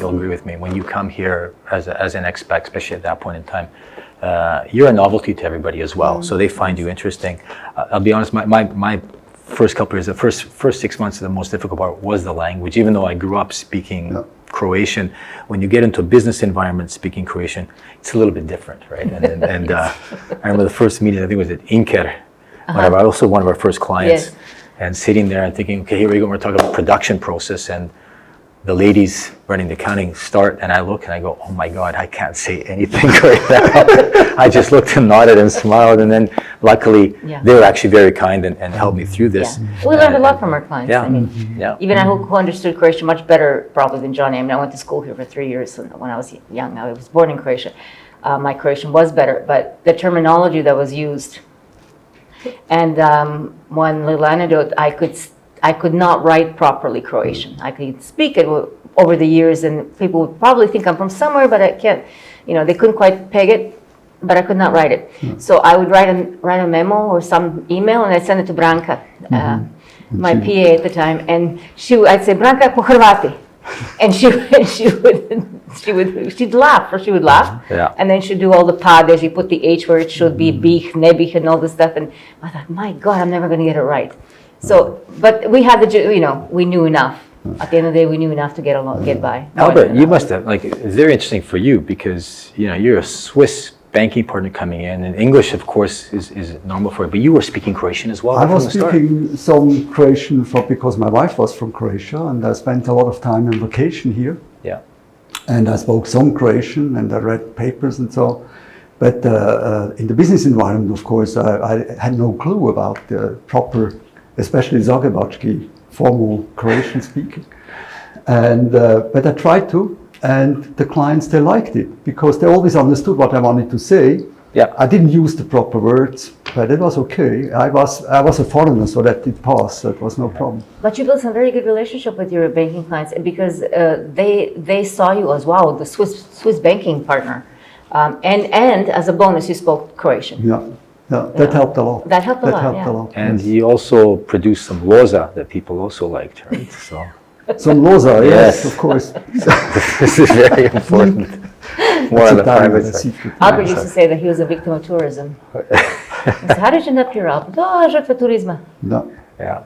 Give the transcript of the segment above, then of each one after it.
you'll agree with me. When you come here as an expat, especially at that point in time, you're a novelty to everybody as well. So they find you interesting. I'll be honest, my first couple years, the first 6 months, the most difficult part was the language. Even though I grew up speaking Croatian, when you get into a business environment speaking Croatian, it's a little bit different, right? And I remember the first meeting, I think it was at Inker, whatever. I also one of our first clients, and sitting there and thinking, okay, here we go. We're talking about production process, and the ladies running the accounting start, and I look and I go, oh my God, I can't say anything right now. I just looked and nodded and smiled, and then luckily they were actually very kind and helped me through this. We learned a lot from our clients. Yeah. I mean, even I who understood Croatian much better probably than Johnny. I mean, I went to school here for 3 years when I was young. I was born in Croatia. My Croatian was better, but the terminology that was used, and one little anecdote, I could not write properly Croatian. I could speak it over the years, and people would probably think I'm from somewhere, but I can't, they couldn't quite peg it, but I could not write it. So I would write a memo or some email, and I'd send it to Branka, my PA at the time, and I'd say, Branka, po Hrvati. And she'd laugh, and then she'd do all the pade, she'd put the H where it should be, bih, ne bih, and all this stuff, and I thought, my God, I'm never going to get it right. So, but we had we knew enough. At the end of the day, we knew enough to get by. Albert, you must have, it's very interesting for you because, you're a Swiss banking partner coming in, and English, of course, is normal for you, but you were speaking Croatian as well. I was speaking some Croatian because my wife was from Croatia, and I spent a lot of time on vacation here. Yeah. And I spoke some Croatian, and I read papers and so. But in the business environment, of course, I had no clue about the proper, especially Zagrebački, formal Croatian speaking. And but I tried to, and the clients, they liked it because they always understood what I wanted to say. Yeah. I didn't use the proper words, but it was okay. I was a foreigner, so that did pass. That was no problem. But you built some very good relationship with your banking clients because they saw you as wow, the Swiss banking partner, and as a bonus, you spoke Croatian. Yeah, that helped a lot. That helped a lot. And you also produced some loza that people also liked, right? So. Some loza, yes, of course. This is very important. More on the private side. Albert used to say that he was a victim of tourism. He said, how did you end up here, Albert? Oh, žrtva turizma. No. Yeah.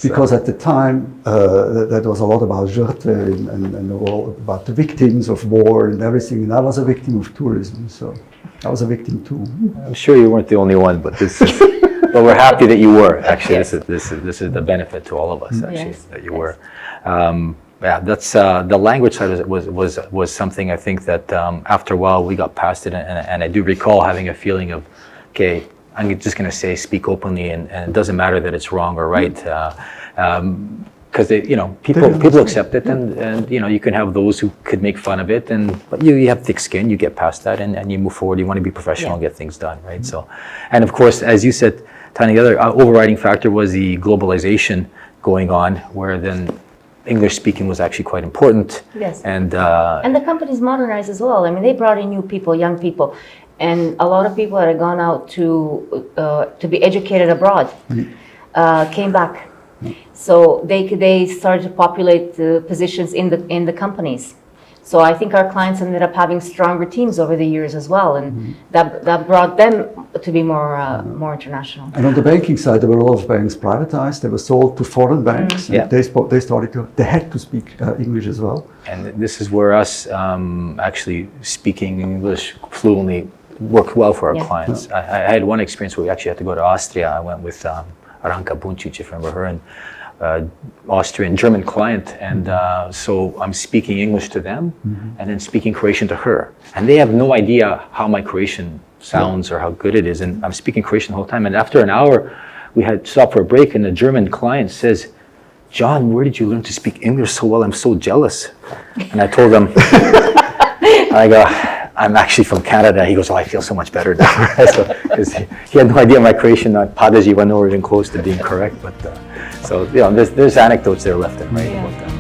Because at the time, that was a lot about žrtve and all about the victims of war and everything. And I was a victim of tourism, so I was a victim too. I'm sure you weren't the only one, but but we're happy that you were. Actually, this is the benefit to all of us. Actually, that you were. That's the language side was something I think that after a while we got past it, and I do recall having a feeling of, okay, I'm just going to say speak openly, and it doesn't matter that it's wrong or right, because people accept it, and you can have those who could make fun of it, but you have thick skin, you get past that, and you move forward. You want to be professional and get things done, right? So, and of course, as you said, Tanya, the other overriding factor was the globalization going on, where then English speaking was actually quite important. Yes. And the companies modernized as well. I mean, they brought in new people, young people, and a lot of people that had gone out to be educated abroad came back. So they started to populate the positions in the companies. So I think our clients ended up having stronger teams over the years as well, and that brought them to be more international. And on the banking side, there were a lot of banks privatized. They were sold to foreign banks. And they had to speak English as well. And this is where us actually speaking English fluently worked well for our clients. I had one experience where we actually had to go to Austria. I went with Ranka Buncic, if you remember her, and Austrian German client, and so I'm speaking English to them and then speaking Croatian to her, and they have no idea how my Croatian sounds or how good it is, and I'm speaking Croatian the whole time. And after an hour we had stopped for a break, and the German client says, "John, where did you learn to speak English so well? I'm so jealous." And I told him, I go, "I'm actually from Canada." He goes, "Oh, I feel so much better now." So, he had no idea my Croatian, not Padaji, were nowhere even close to being correct, but so there's anecdotes there left and right about that.